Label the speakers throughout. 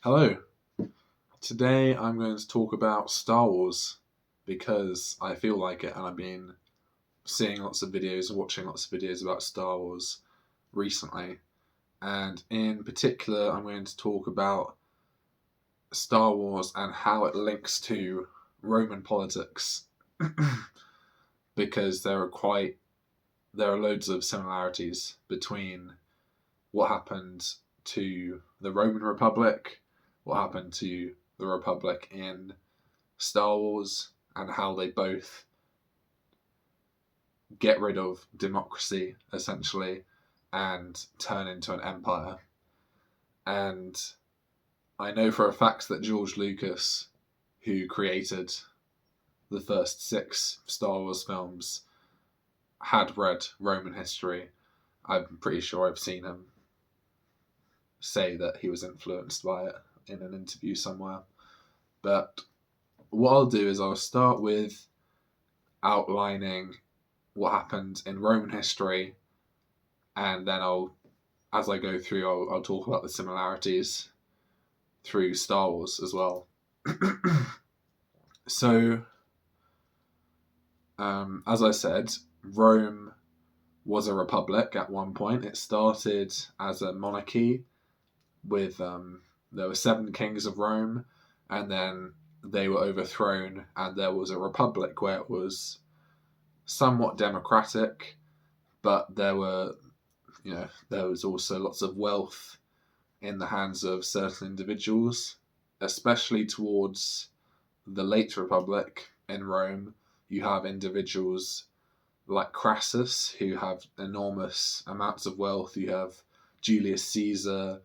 Speaker 1: Hello. Today I'm going to talk about Star Wars because I feel like it and I've been seeing lots of videos and watching lots of videos about Star Wars recently. And in particular, I'm going to talk about Star Wars and how it links to Roman politics because there are loads of similarities between what happened to the Roman Republic, what happened to the Republic in Star Wars, and how they both get rid of democracy essentially and turn into an empire. And I know for a fact that George Lucas, who created the first six Star Wars films, had read Roman history. I'm pretty sure I've seen him say that he was influenced by it in an interview somewhere. But what I'll do is I'll start with outlining what happened in Roman history, and then as I go through, I'll talk about the similarities through Star Wars as well. So, as I said, Rome was a republic at one point. It started as a monarchy with there were seven kings of Rome, and then they were overthrown, and there was a republic where it was somewhat democratic, but there was also lots of wealth in the hands of certain individuals, especially towards the late Republic in Rome. You have individuals like Crassus who have enormous amounts of wealth. You have Julius Caesar,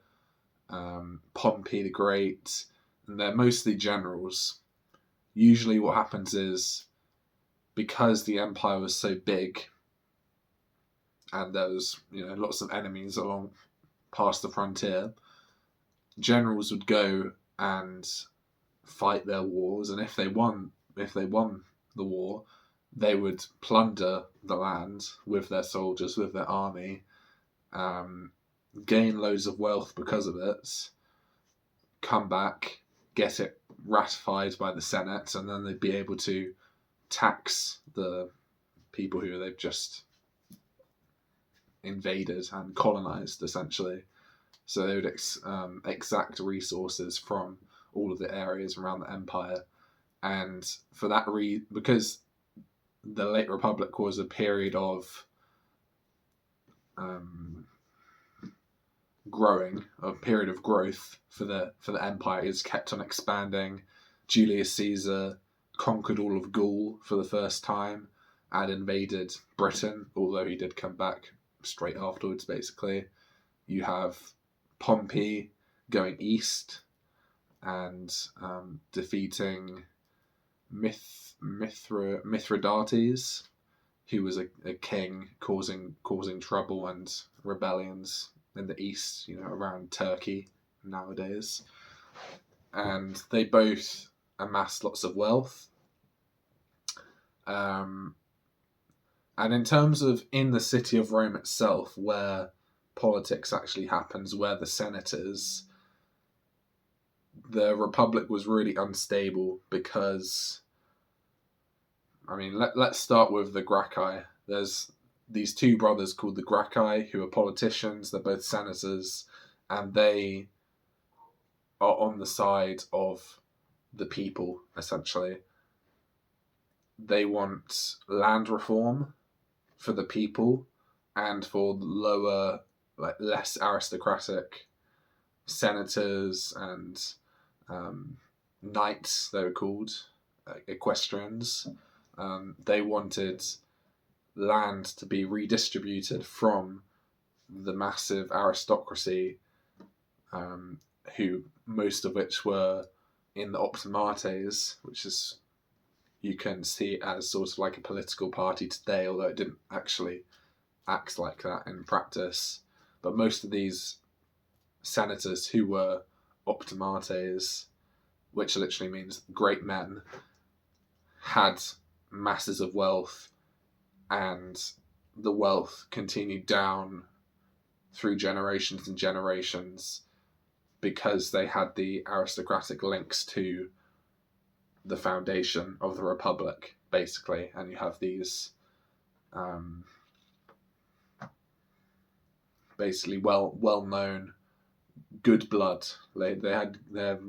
Speaker 1: Pompey the Great, and they're mostly generals. Usually, what happens is because the empire was so big and there was lots of enemies along past the frontier, generals would go and fight their wars, and if they won the war, they would plunder the land with their soldiers, with their army, gain loads of wealth because of it, come back, get it ratified by the Senate, and then they'd be able to tax the people who they've just invaded and colonized, essentially. So they would exact resources from all of the areas around the empire. And for that reason, because the late Republic was a period of growth for the empire, is kept on expanding. Julius Caesar conquered all of Gaul for the first time and invaded Britain, although he did come back straight afterwards, basically. You have Pompey going east and defeating Mithridates, who was a king causing trouble and rebellions in the east, around Turkey nowadays. And they both amassed lots of wealth. And in terms of in the city of Rome itself, where politics actually happens, where the Senate is, the Republic was really unstable because, let's start with the Gracchi. There's these two brothers called the Gracchi who are politicians. They're both senators, and they are on the side of the people, essentially. They want land reform for the people and for lower, less aristocratic senators and knights, they were called, equestrians. They wanted land to be redistributed from the massive aristocracy, who most of which were in the optimates, which is, you can see it as sort of like a political party today, although it didn't actually act like that in practice. But most of these senators who were optimates, which literally means great men, had masses of wealth, and the wealth continued down through generations and generations because they had the aristocratic links to the foundation of the Republic, basically. And you have these basically well known good blood. They had their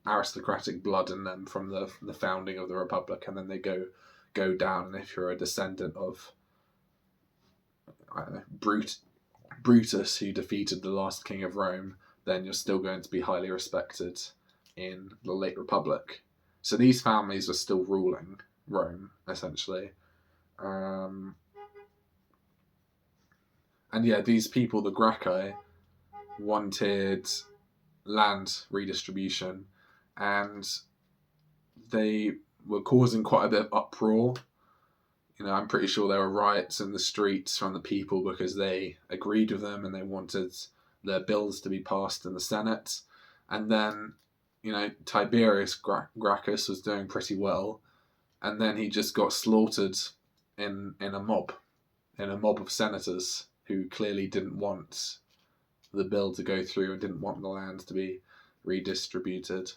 Speaker 1: aristocratic blood in them from the founding of the Republic, and then they go down. And if you're a descendant of, I don't know, Brutus, who defeated the last king of Rome, then you're still going to be highly respected in the late Republic. So these families were still ruling Rome, essentially. And yeah, these people, the Gracchi, wanted land redistribution, and they were causing quite a bit of uproar. I'm pretty sure there were riots in the streets from the people because they agreed with them and they wanted their bills to be passed in the Senate. And then, Tiberius Gracchus was doing pretty well, and then he just got slaughtered in a mob of senators who clearly didn't want the bill to go through and didn't want the land to be redistributed.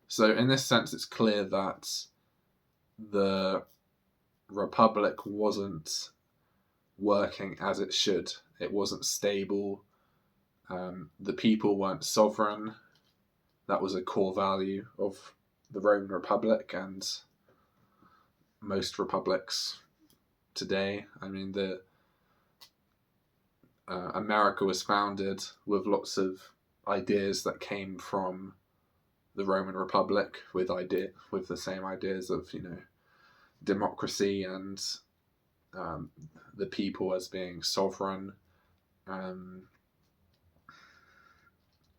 Speaker 1: So in this sense, it's clear that the Republic wasn't working as it should. It wasn't stable. The people weren't sovereign. That was a core value of the Roman Republic and most republics today. I mean, America was founded with lots of ideas that came from the Roman Republic, with the same ideas of democracy and the people as being sovereign.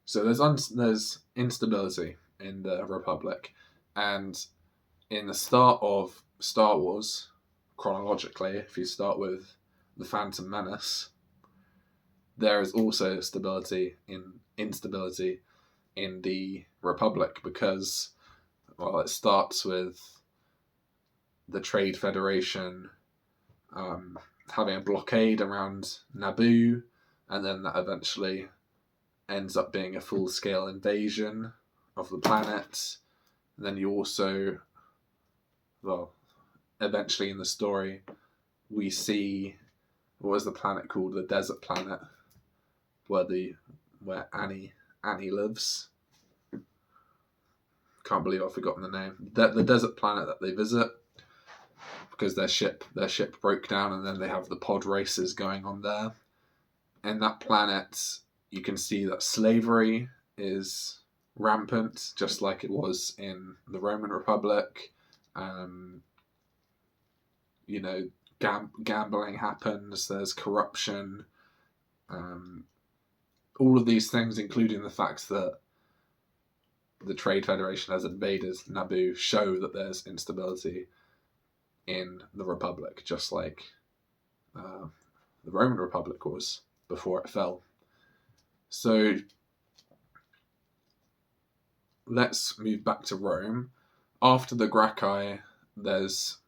Speaker 1: So there's instability in the Republic, and in the start of Star Wars, chronologically, if you start with the Phantom Menace, there is also instability in the Republic because, well, it starts with the Trade Federation having a blockade around Naboo, and then that eventually ends up being a full-scale invasion of the planet. And then you also, well, eventually in the story, we see, what was the planet called? The desert planet, where Annie lives. Can't believe I've forgotten the name. The desert planet that they visit, because their ship broke down, and then they have the pod races going on there. And that planet, you can see that slavery is rampant, just like it was in the Roman Republic. Gambling happens, there's corruption. All of these things, including the fact that the Trade Federation has invaded Naboo, show that there's instability in the Republic, just like the Roman Republic was before it fell. So let's move back to Rome. After the Gracchi, there's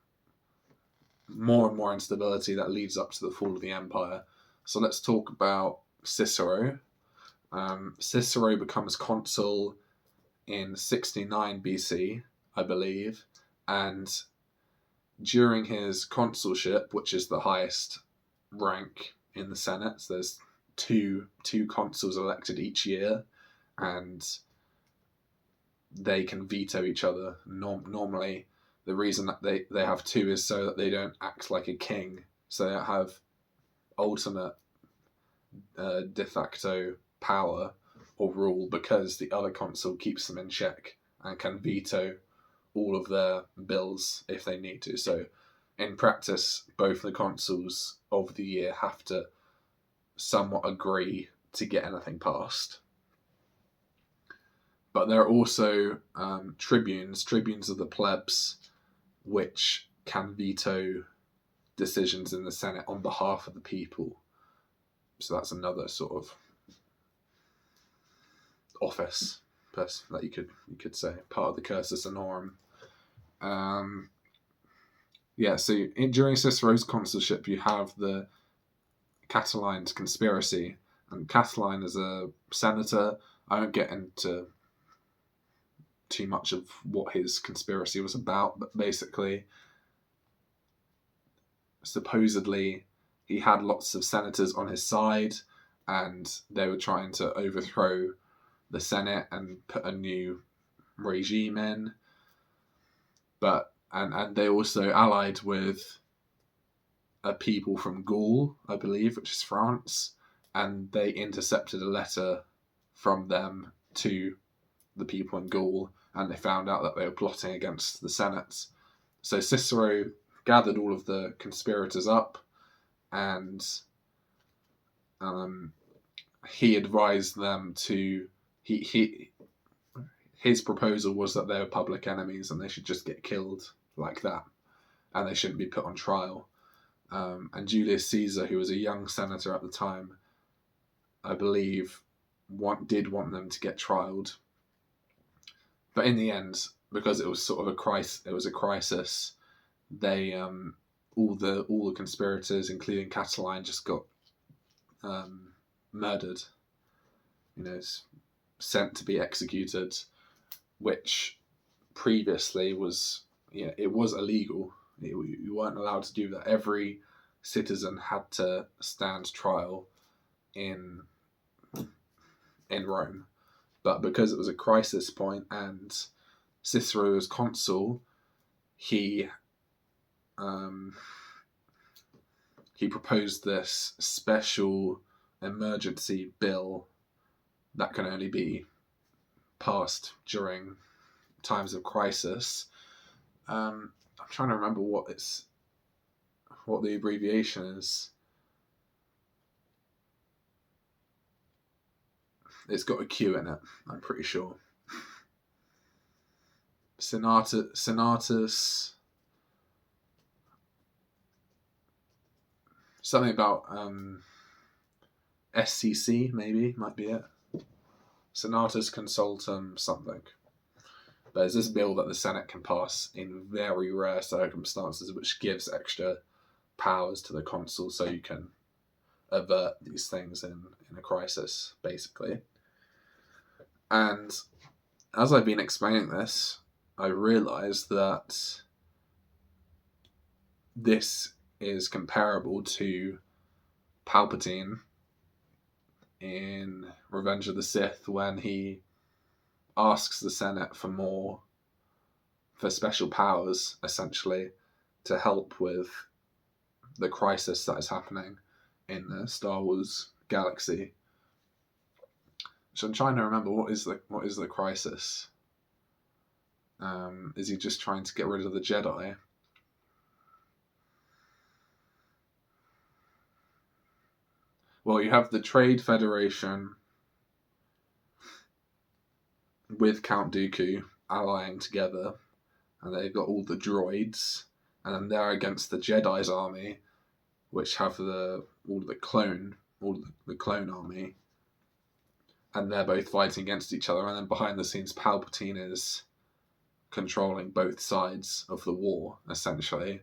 Speaker 1: more and more instability that leads up to the fall of the empire. So let's talk about Cicero. Cicero becomes consul in 69 BC, I believe, and during his consulship, which is the highest rank in the Senate, so there's two consuls elected each year, and they can veto each other. Normally, the reason that they have two is so that they don't act like a king, so they don't have ultimate de facto power or rule, because the other consul keeps them in check and can veto all of their bills if they need to. So in practice, both the consuls of the year have to somewhat agree to get anything passed. But there are also tribunes of the plebs, which can veto decisions in the Senate on behalf of the people. So that's another sort of office that you could say, part of the cursus honorum. So during Cicero's consulship, you have the Catiline's conspiracy, and Catiline is a senator, I won't get into too much of what his conspiracy was about, but basically, supposedly, he had lots of senators on his side, and they were trying to overthrow the Senate and put a new regime in. But and they also allied with a people from Gaul, I believe, which is France, and they intercepted a letter from them to the people in Gaul, and they found out that they were plotting against the Senate. So Cicero gathered all of the conspirators up, and he advised them to his proposal was that they were public enemies and they should just get killed like that, and they shouldn't be put on trial. And Julius Caesar, who was a young senator at the time, I believe, did want them to get trialed. But in the end, because it was sort of a crisis, they all the conspirators, including Catiline, just got murdered. Sent to be executed, which previously was it was illegal. You weren't allowed to do that. Every citizen had to stand trial in Rome, but because it was a crisis point and Cicero was consul, he proposed this special emergency bill that can only be passed during times of crisis. I'm trying to remember what the abbreviation is. It's got a Q in it, I'm pretty sure. Senatus. Something about SCC, maybe, might be it. Senatus Consultum something. But it's this bill that the Senate can pass in very rare circumstances, which gives extra powers to the consul so you can avert these things in a crisis, basically. And as I've been explaining this, I realised that this is comparable to Palpatine in Revenge of the Sith when he asks the Senate for special powers, essentially, to help with the crisis that is happening in the Star Wars galaxy. So I'm trying to remember what is the crisis. Is he just trying to get rid of the Jedi? Well, you have the Trade Federation with Count Dooku allying together, and they've got all the droids, and then they're against the Jedi's army, which have all the clone army, and they're both fighting against each other. And then behind the scenes, Palpatine is controlling both sides of the war, essentially.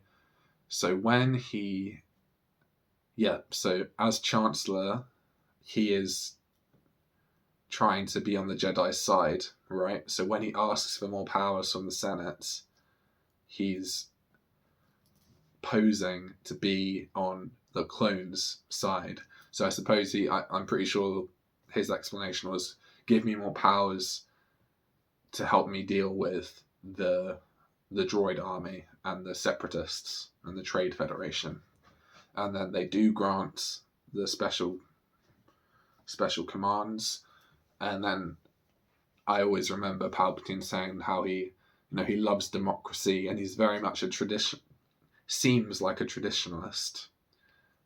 Speaker 1: So so as Chancellor, he is trying to be on the Jedi's side, right? So when he asks for more powers from the Senate, he's posing to be on the clones' side. So I suppose I'm pretty sure his explanation was, give me more powers to help me deal with the droid army and the separatists and the Trade Federation. And then they do grant the special commands. And then I always remember Palpatine saying how he loves democracy, and he's very much seems like a traditionalist,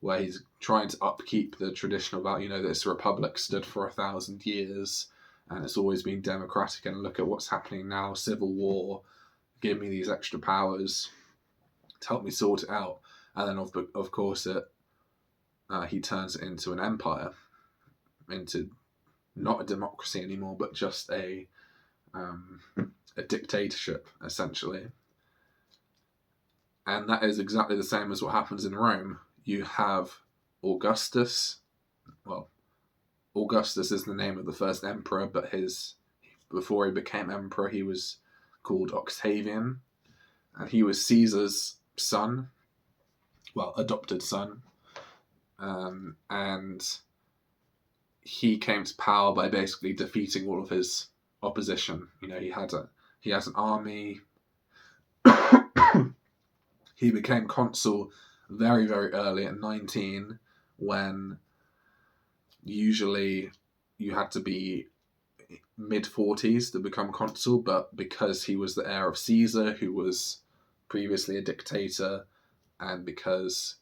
Speaker 1: where he's trying to upkeep the traditional value. This republic stood for 1,000 years, and it's always been democratic, and look at what's happening now, civil war, give me these extra powers to help me sort it out. And then of course he turns it into an empire, into not a democracy anymore, but just a dictatorship, essentially. And that is exactly the same as what happens in Rome. You have Augustus Augustus is the name of the first emperor, but before he became emperor, he was called Octavian, and he was Caesar's son, well, adopted son, and he came to power by basically defeating all of his opposition. He has an army. He became consul very, very early at 19, when usually you had to be mid-40s to become consul, but because he was the heir of Caesar, who was previously a dictator, and because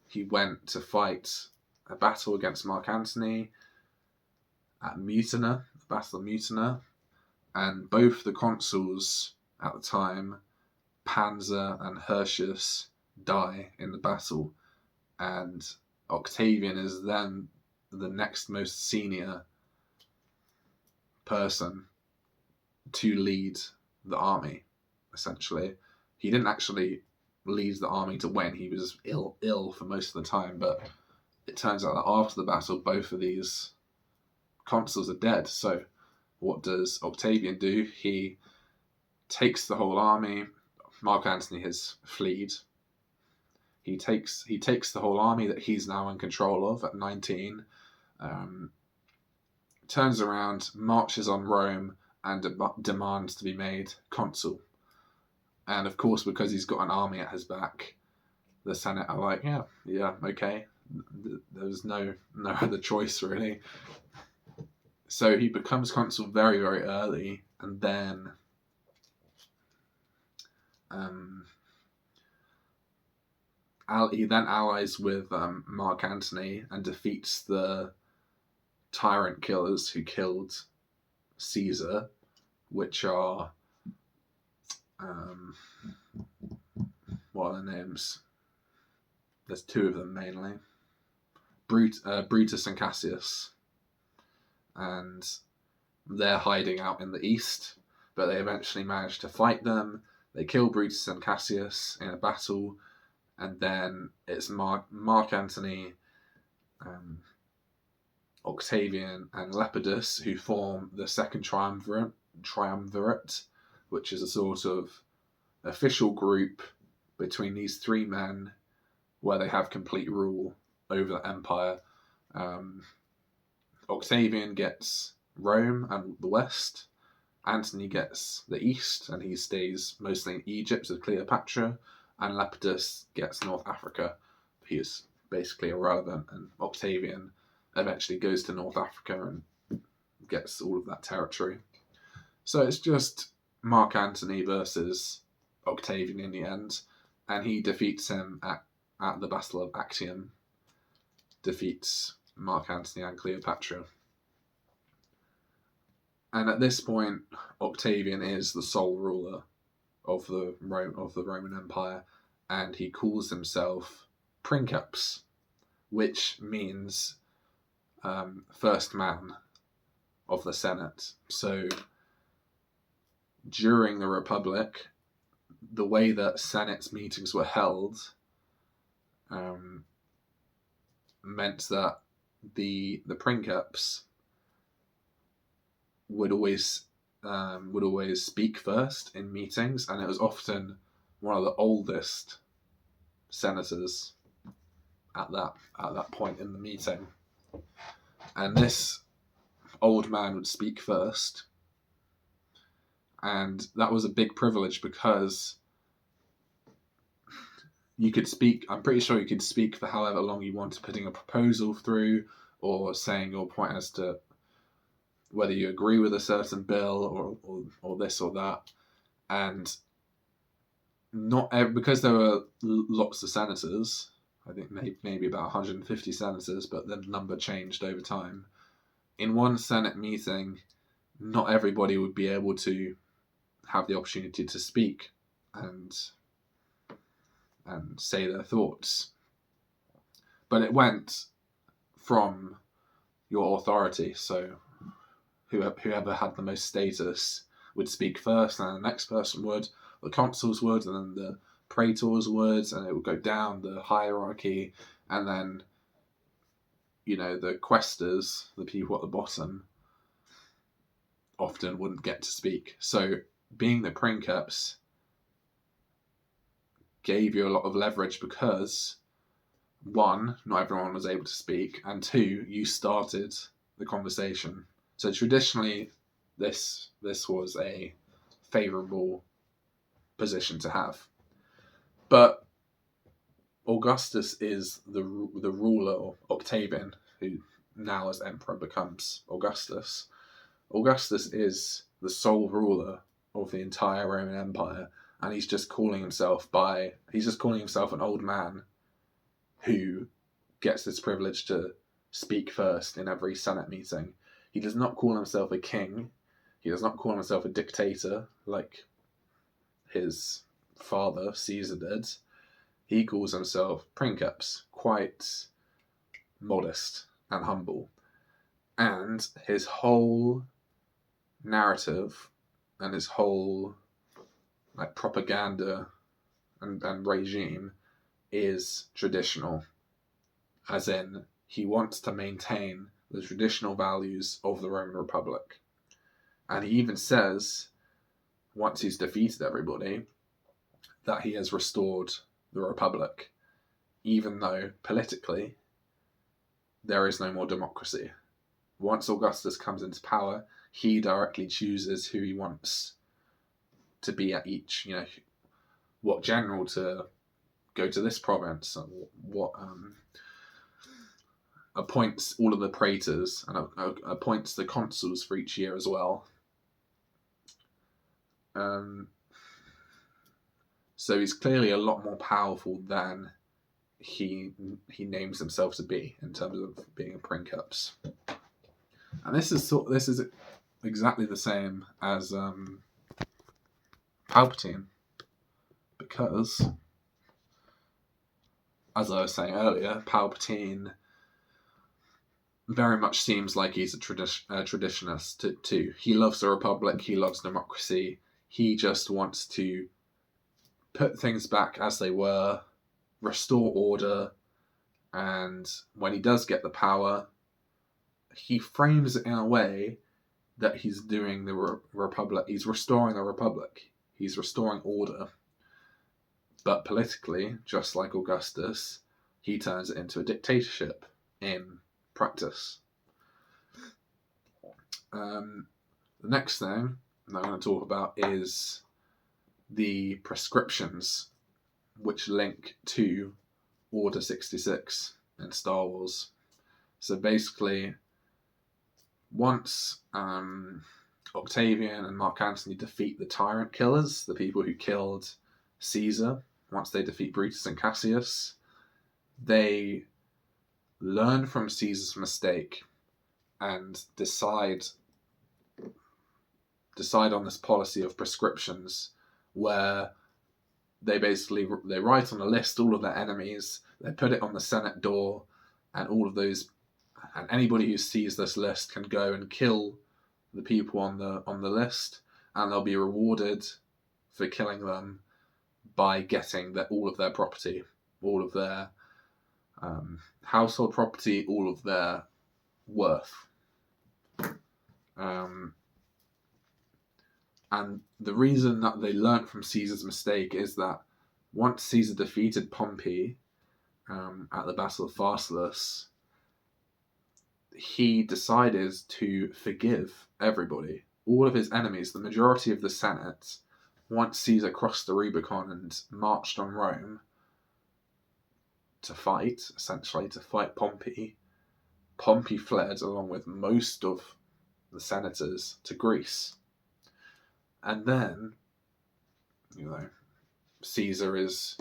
Speaker 1: he went to fight a battle against Mark Antony at Mutina, the Battle of Mutina, and both the consuls at the time, Pansa and Hirtius, die in the battle, and Octavian is then the next most senior person to lead the army, essentially. He didn't actually lead the army to win. He was ill for most of the time, but it turns out that after the battle, both of these consuls are dead. So what does Octavian do? He takes the whole army. Mark Antony has fled. He takes the whole army that he's now in control of at 19, turns around, marches on Rome, and demands to be made consul. And of course, because he's got an army at his back, the Senate are like, yeah, okay. There's no other choice, really. So he becomes consul very, very early, and then he then allies with Mark Antony and defeats the tyrant killers who killed Caesar, which are what are their names? There's two of them mainly. Brutus and Cassius. And they're hiding out in the east, but they eventually manage to fight them. They kill Brutus and Cassius in a battle, and then it's Mark Antony, Octavian, and Lepidus who form the second triumvirate, which is a sort of official group between these three men where they have complete rule over the empire. Octavian gets Rome and the west. Antony gets the east, and he stays mostly in Egypt with Cleopatra. And Lepidus gets North Africa. He is basically irrelevant, and Octavian eventually goes to North Africa and gets all of that territory. So it's just Mark Antony versus Octavian in the end, and he defeats him at the Battle of Actium. Defeats Mark Antony and Cleopatra. And at this point, Octavian is the sole ruler of the Roman Empire, and he calls himself Princeps, which means first man of the Senate. So during the Republic, the way that Senate meetings were held meant that the Princeps would always speak first in meetings, and it was often one of the oldest senators at that point in the meeting. And this old man would speak first, and that was a big privilege because you could speak. I'm pretty sure you could speak for however long you wanted, putting a proposal through or saying your point as to whether you agree with a certain bill or this or that. And because there were lots of senators, I think maybe about 150 senators, but the number changed over time. In one Senate meeting, not everybody would be able to have the opportunity to speak and say their thoughts. But it went from your authority, so whoever had the most status would speak first, and the next person would, the consuls would, and then the praetors would, and it would go down the hierarchy, and then the questers, the people at the bottom, often wouldn't get to speak. So being the princeps gave you a lot of leverage because, one, not everyone was able to speak, and two, you started the conversation. So traditionally, this was a favourable position to have. But Augustus is the ruler, or Octavian, who now as emperor becomes Augustus. Augustus is the sole ruler of the entire Roman Empire, and he's just calling himself an old man who gets this privilege to speak first in every Senate meeting. He does not call himself a king. He does not call himself a dictator like his father Caesar did. He calls himself princeps, quite modest and humble. And his whole narrative and his whole propaganda and regime is traditional, as in he wants to maintain the traditional values of the Roman Republic. And he even says, once he's defeated everybody, that he has restored the Republic, even though politically there is no more democracy. Once Augustus comes into power, he directly chooses who he wants to be at each, what general to go to this province, and what appoints all of the praetors and appoints the consuls for each year as well. So he's clearly a lot more powerful than he names himself to be in terms of being a princeps. And this is exactly the same as Palpatine, because, as I was saying earlier, Palpatine very much seems like he's a traditionalist too. He loves the Republic, he loves democracy, he just wants to put things back as they were, restore order, and when he does get the power, he frames it in a way that he's doing the Republic, he's restoring the Republic, he's restoring order. But politically, just like Augustus, he turns it into a dictatorship in practice. The next thing that I'm going to talk about is the prescriptions which link to Order 66 in Star Wars. So basically, once Octavian and Mark Antony defeat the tyrant killers, the people who killed Caesar, once they defeat Brutus and Cassius, they learn from Caesar's mistake and decide on this policy of prescriptions where they write on a list all of their enemies, they put it on the Senate door, and anybody who sees this list can go and kill the people on the list, and they'll be rewarded for killing them by getting all of their property, all of their household property, all of their worth. And the reason that they learnt from Caesar's mistake is that once Caesar defeated Pompey at the Battle of Pharsalus, he decided to forgive everybody, all of his enemies, the majority of the Senate. Once Caesar crossed the Rubicon and marched on Rome to fight Pompey, Pompey fled along with most of the senators to Greece. And then, Caesar is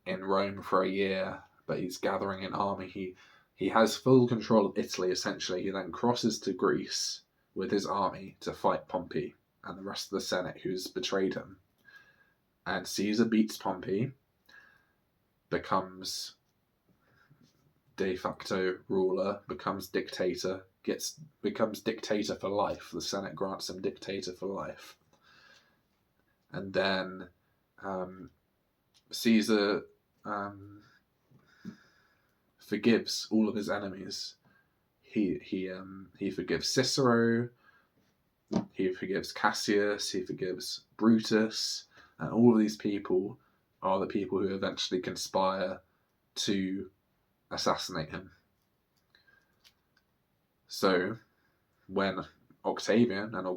Speaker 1: in Rome for a year, but he's gathering an army. He has full control of Italy, essentially. He then crosses to Greece with his army to fight Pompey and the rest of the Senate who's betrayed him. And Caesar beats Pompey, becomes de facto ruler, becomes dictator, becomes dictator for life. The Senate grants him dictator for life. And then Caesar forgives all of his enemies He forgives Cicero, he forgives Cassius, he forgives Brutus, and all of these people are the people who eventually conspire to assassinate him. So when Octavian and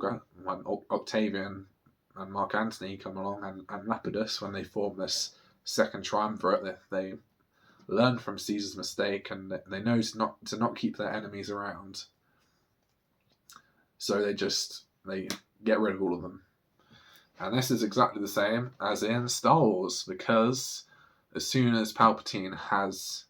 Speaker 1: Mark Antony come along, and Lepidus, when they form this second triumvirate, they learn from Caesar's mistake, and they know to not keep their enemies around. So they get rid of all of them. And this is exactly the same as in Star Wars, because as soon as Palpatine has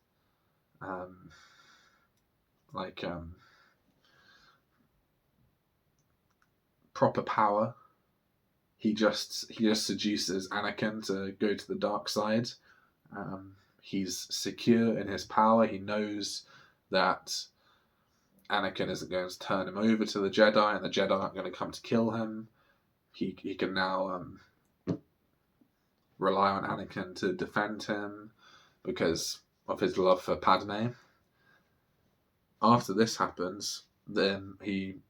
Speaker 1: proper power, he just seduces Anakin to go to the dark side. He's secure in his power. He knows that Anakin isn't going to turn him over to the Jedi, and the Jedi aren't going to come to kill him. He can now rely on Anakin to defend him because of his love for Padme. After this happens, then he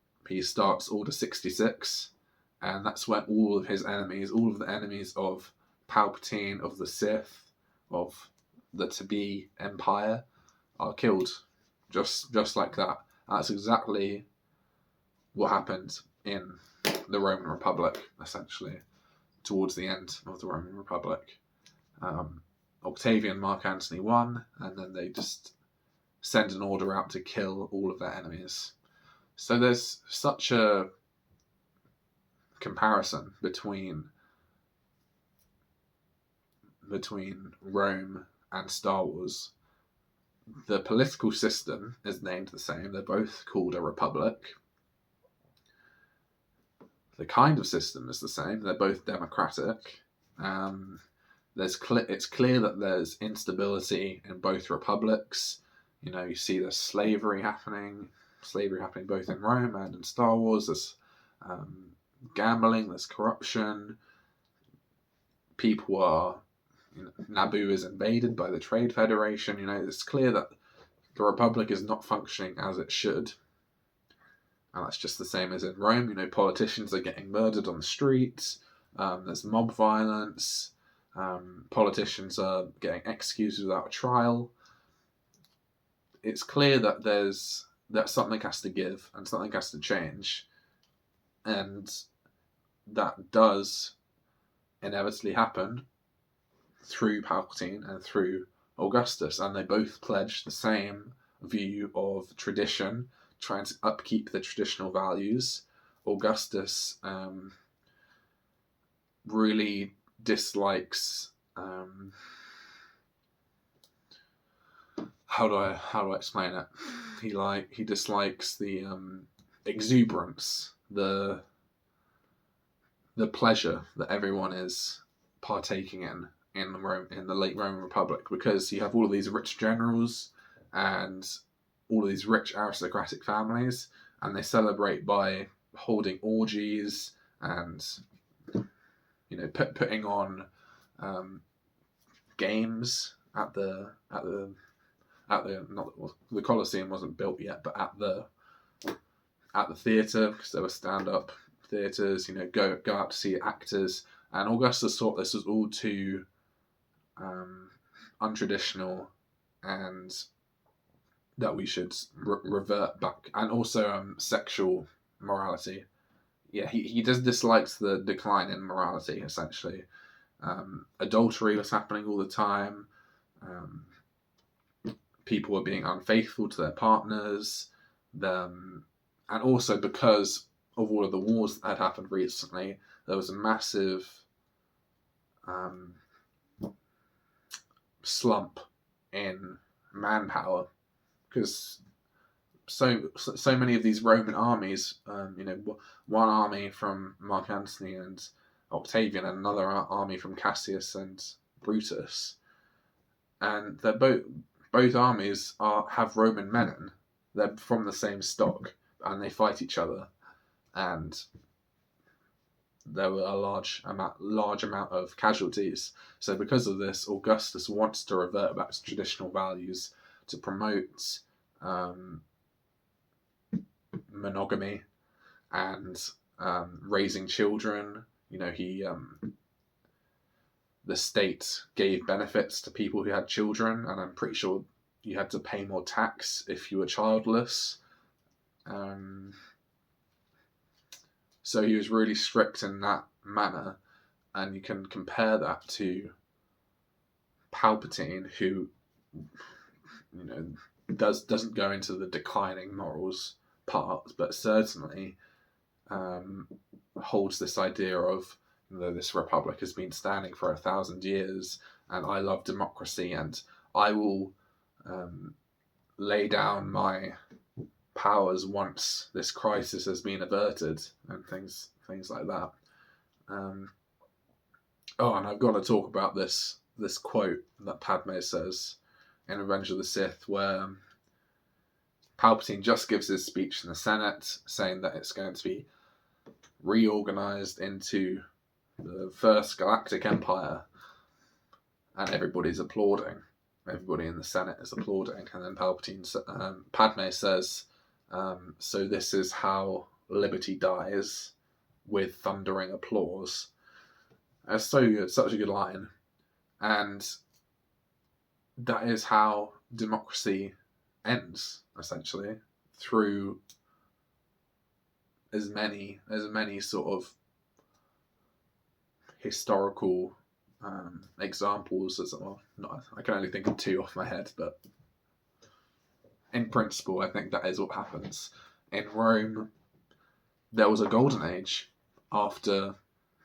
Speaker 1: starts Order 66, and that's when all of the enemies of Palpatine, of the Sith, of the to-be Empire, are killed. Just like that. That's exactly what happened in the Roman Republic, essentially, towards the end of the Roman Republic. Octavian, Mark Antony won, and then they just send an order out to kill all of their enemies. So there's such a comparison between Rome and Star Wars. The political system is named the same. They're both called a republic. The kind of system is the same. They're both democratic. It's clear that there's instability in both republics. You see there's slavery happening both in Rome and in Star Wars. There's gambling, there's corruption. People are... Naboo is invaded by the Trade Federation. It's clear that the Republic is not functioning as it should. And that's just the same as in Rome. Politicians are getting murdered on the streets. There's mob violence. Politicians are getting executed without a trial. It's clear that something has to give and something has to change. And that does inevitably happen through Palpatine and through Augustus, and they both pledge the same view of tradition, trying to upkeep the traditional values. Augustus really dislikes how do I explain it? He dislikes the exuberance, the pleasure that everyone is partaking in the late Roman Republic, because you have all of these rich generals and all of these rich aristocratic families, and they celebrate by holding orgies and putting on games at the Colosseum wasn't built yet, but at the theatre, because there were stand-up theatres. Go out to see actors, and Augustus thought this was all too untraditional, and that we should revert back. And also sexual morality. Yeah, he just dislikes the decline in morality, essentially. Adultery was happening all the time. People were being unfaithful to their partners. And also because of all of the wars that had happened recently, there was a massive slump in manpower, because so many of these Roman armies, one army from Mark Antony and Octavian, and another army from Cassius and Brutus, and they're both armies have Roman men in. They're from the same stock, and they fight each other, and there were a large amount of casualties. So because of this, Augustus wants to revert back to traditional values, to promote monogamy and raising children. The state gave benefits to people who had children, and I'm pretty sure you had to pay more tax if you were childless. So he was really strict in that manner, and you can compare that to Palpatine, who doesn't go into the declining morals part, but certainly holds this idea of this republic has been standing for 1,000 years, and I love democracy, and I will lay down my powers once this crisis has been averted, and things like that. And I've got to talk about this quote that Padme says in Revenge of the Sith, where Palpatine just gives his speech in the Senate saying that it's going to be reorganized into the First Galactic Empire, and everybody's applauding. Everybody in the Senate is applauding, and then Padme says, "So this is how liberty dies, with thundering applause." That's so good, such a good line, and that is how democracy ends, essentially, through as many sort of historical examples as I can only think of two off my head, but in principle, I think that is what happens. In Rome, there was a golden age after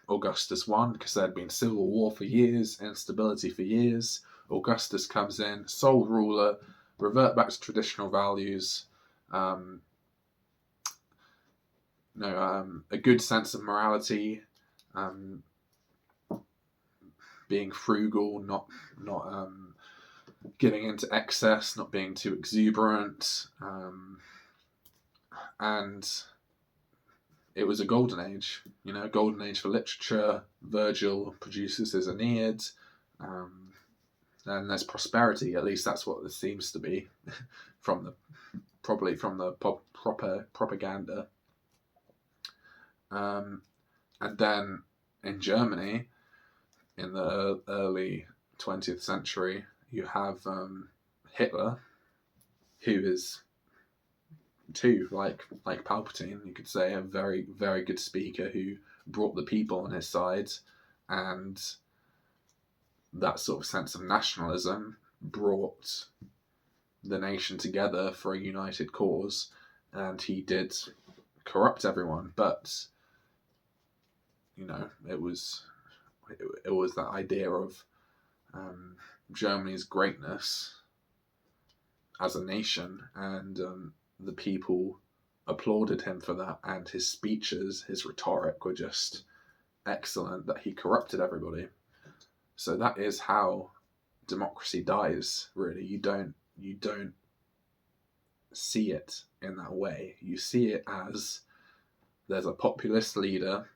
Speaker 1: Augustus won, because there had been civil war for years, instability for years. Augustus comes in, sole ruler, revert back to traditional values, a good sense of morality, being frugal, not getting into excess, not being too exuberant, and it was a golden age, a golden age for literature. Virgil produces his Aeneid, and there's prosperity. At least that's what it seems to be, probably from the proper propaganda. And then in Germany, in the early 20th century, you have Hitler, who is too, like Palpatine, you could say, a very, very good speaker who brought the people on his side, and that sort of sense of nationalism brought the nation together for a united cause. And he did corrupt everyone, but it was that idea of Germany's greatness as a nation, and the people applauded him for that, and his speeches, his rhetoric were just excellent, that he corrupted everybody. So that is how democracy dies, really. You don't see it in that way. You see it as there's a populist leader,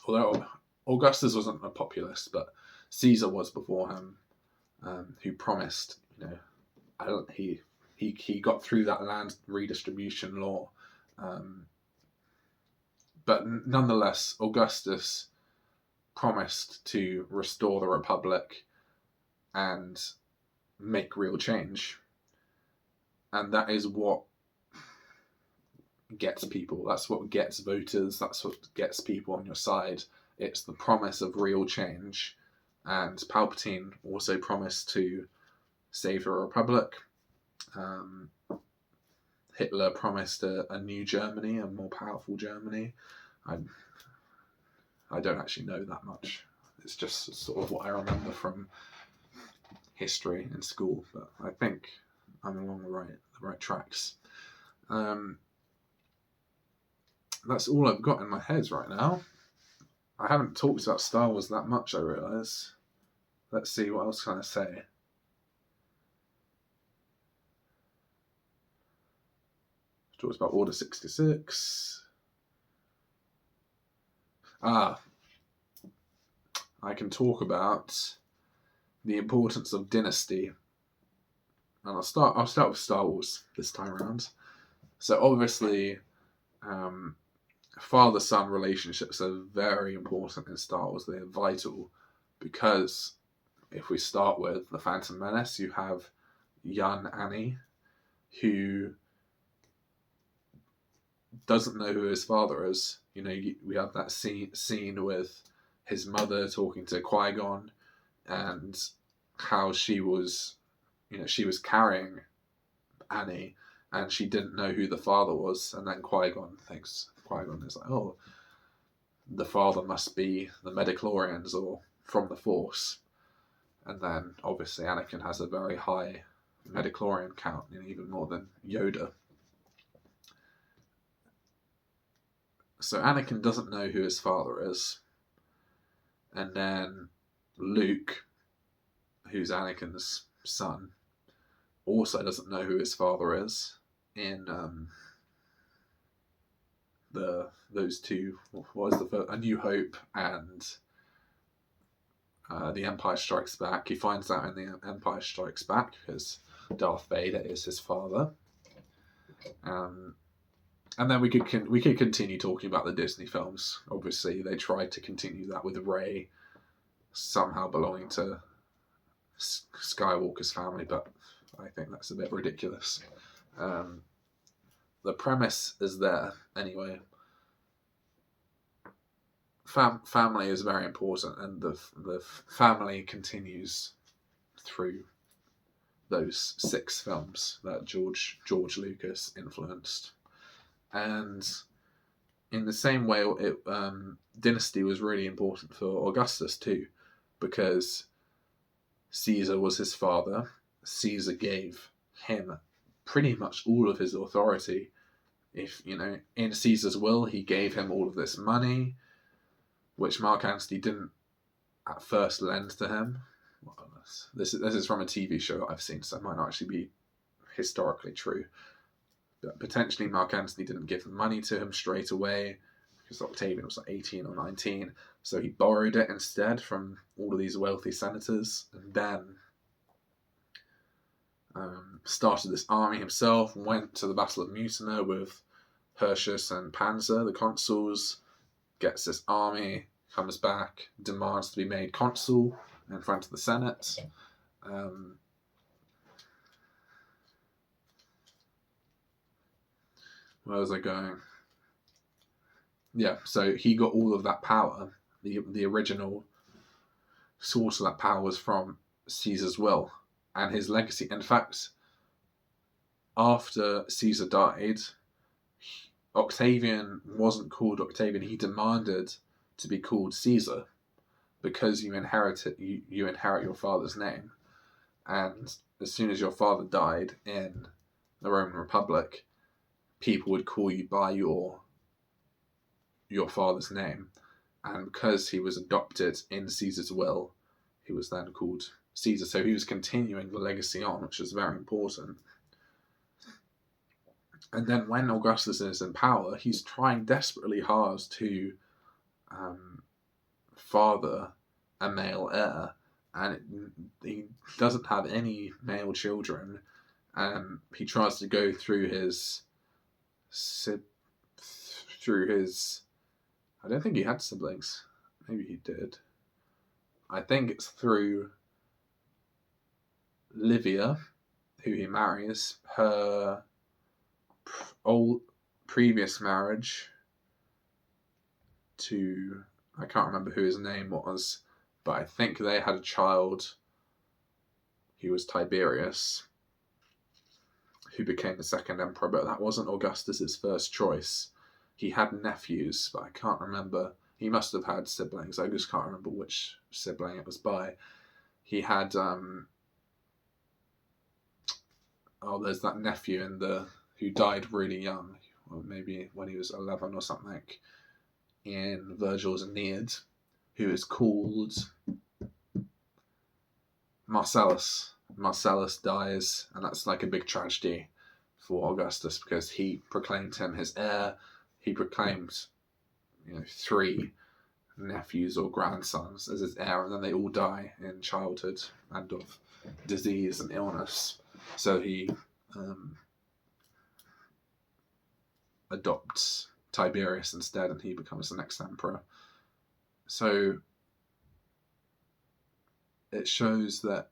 Speaker 1: although Augustus wasn't a populist, but Caesar was before him, who promised, he got through that land redistribution law. But nonetheless, Augustus promised to restore the Republic and make real change. And that is what gets people. That's what gets voters. That's what gets people on your side. It's the promise of real change. And Palpatine also promised to save the Republic. Hitler promised a new Germany, a more powerful Germany. I don't actually know that much. It's just sort of what I remember from history in school, but I think I'm along the right tracks. That's all I've got in my head right now. I haven't talked about Star Wars that much, I realise. Let's see, what else can I say? Talked about Order 66. I can talk about the importance of dynasty. And I'll start with Star Wars this time around. So obviously, father-son relationships are very important in Star Wars. They're vital because if we start with The Phantom Menace, you have young Annie who doesn't know who his father is. You know, we have that scene with his mother talking to Qui-Gon and how she was carrying Annie and she didn't know who the father was. And then Qui-Gon is like, oh, the father must be the midichlorians or from the Force. And then obviously Anakin has a very high midichlorian count, even more than Yoda. So Anakin doesn't know who his father is. And then Luke, who's Anakin's son, also doesn't know who his father is. In those two, what was the first? A New Hope and The Empire Strikes Back. He finds out in The Empire Strikes Back because Darth Vader is his father. And then we could continue talking about the Disney films. Obviously, they tried to continue that with Rey somehow belonging to Skywalker's family, but I think that's a bit ridiculous. The premise is there anyway. Family is very important, and the family continues through those 6 films that George Lucas influenced. And in the same way, Dynasty was really important for Augustus too, because Caesar was his father. Caesar gave him pretty much all of his authority. If in Caesar's will, he gave him all of this money, which Mark Antony didn't at first lend to him. This is from a TV show that I've seen, so it might not actually be historically true. But potentially Mark Antony didn't give the money to him straight away because Octavian was like 18 or 19. So he borrowed it instead from all of these wealthy senators, and then started this army himself, went to the Battle of Mutina with Hirtius and Panzer, the consuls, gets this army, comes back, demands to be made consul in front of the Senate. Where was I going? Yeah, so he got all of that power. The original source of that power was from Caesar's will and his legacy. In fact, after Caesar died, Octavian wasn't called Octavian. He demanded to be called Caesar because you inherit your father's name. And as soon as your father died in the Roman Republic, people would call you by your father's name. And because he was adopted in Caesar's will, he was then called Caesar. So he was continuing the legacy on, which is very important. And then when Augustus is in power, he's trying desperately hard to father a male heir, and he doesn't have any male children. He tries to go through his I don't think he had siblings. Maybe he did. I think it's through Livia, who he marries. Her old previous marriage to, I can't remember who his name was, but I think they had a child who was Tiberius, who became the second emperor, but that wasn't Augustus's first choice. He had nephews, but I can't remember. He must have had siblings. I just can't remember which sibling it was by. He had there's that nephew who died really young, or maybe when he was 11 or something, in Virgil's Aeneid, who is called Marcellus. Marcellus dies, and that's like a big tragedy for Augustus because he proclaimed him his heir. He proclaimed, 3 nephews or grandsons as his heir, and then they all die in childhood and of disease and illness. So he adopts Tiberius instead, and he becomes the next emperor. So it shows that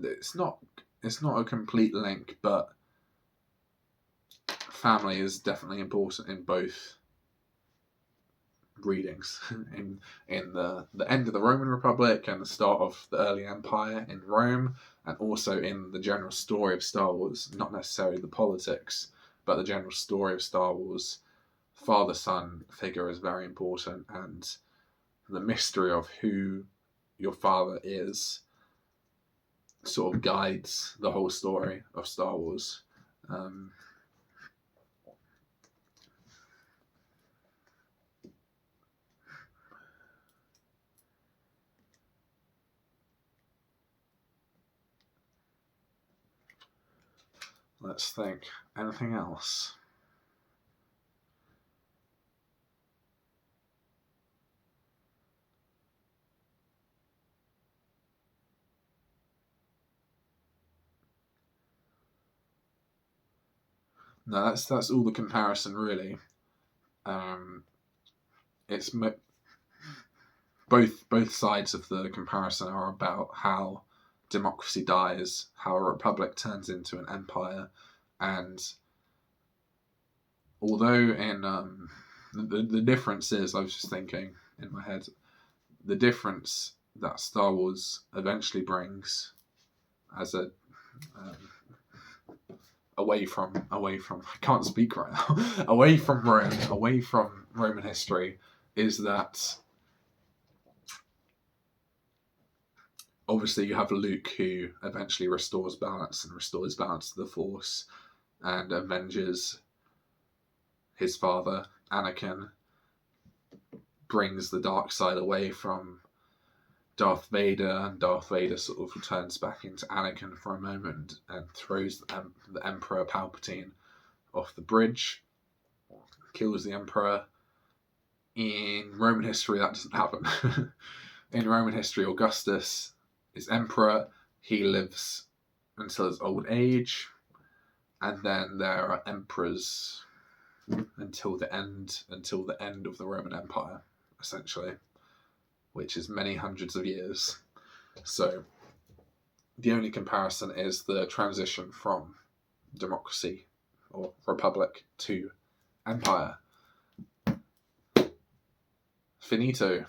Speaker 1: it's not a complete link, but family is definitely important in both readings. in the end of the Roman Republic and the start of the early empire in Rome, and also in the general story of Star Wars, not necessarily the politics, but the general story of Star Wars. Father-son figure is very important, and the mystery of who your father is sort of guides the whole story of Star Wars. Let's think. Anything else? No, that's all the comparison really. It's both sides of the comparison are about how democracy dies, how a republic turns into an empire, and although in the difference is, I was just thinking in my head, the difference that Star Wars eventually brings as a away from I can't speak right now away from Rome, away from Roman history, is that obviously you have Luke, who eventually restores balance to the Force and avenges his father. Anakin brings the dark side away from Darth Vader, and Darth Vader sort of turns back into Anakin for a moment and throws the Emperor Palpatine off the bridge, kills the Emperor. In Roman history, that doesn't happen. In Roman history, Augustus is Emperor. He lives until his old age, and then there are emperors until the end of the Roman Empire, essentially, which is many hundreds of years. So the only comparison is the transition from democracy or republic to empire. Finito.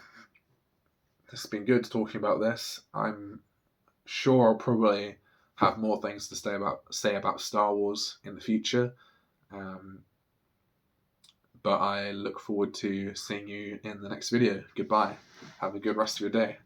Speaker 1: It's been good talking about this. I'm sure I'll probably have more things to say about Star Wars in the future. But I look forward to seeing you in the next video. Goodbye. Have a good rest of your day.